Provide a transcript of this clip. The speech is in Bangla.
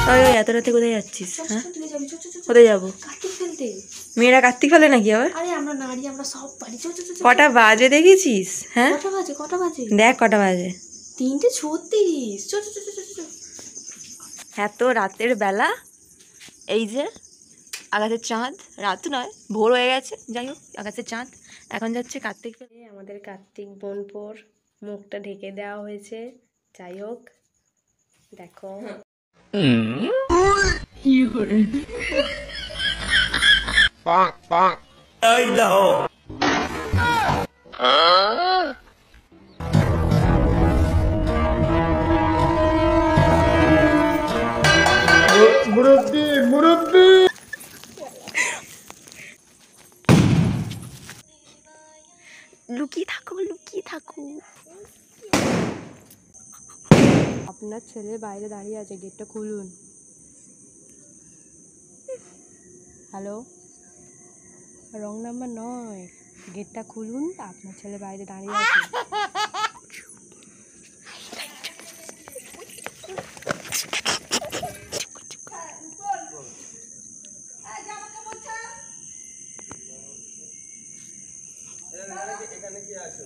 ওই ওই এত রাতে কোথায় যাচ্ছিস? হ্যাঁ কোথায় যাবো? মেয়েরা কার্তিক ফেলে নাকি আবার? কটা বাজে দেখেছিস? হ্যাঁ দেখ কটা বাজে, 3:36। এত রাতের বেলা। এই যে আকাশের চাঁদ, রাত নয় ভোর হয়ে গেছে, যাই হোক আকাশের চাঁদ এখন যাচ্ছে কার্তিক ফেলে। আমাদের কার্তিক বোনপোর মুখটা ঢেকে দেওয়া হয়েছে, যাই হোক দেখো। লুকিয়ে থাকো লুকিয়ে থাকো। আপনার ছেলে বাইরে দাঁড়িয়ে আছে, গেটটা খুলুন। হ্যালো, রং নাম্বার নয়, গেটটা খুলুন, আপনার ছেলে বাইরে দাঁড়িয়ে আছে। এখানে কি আছে?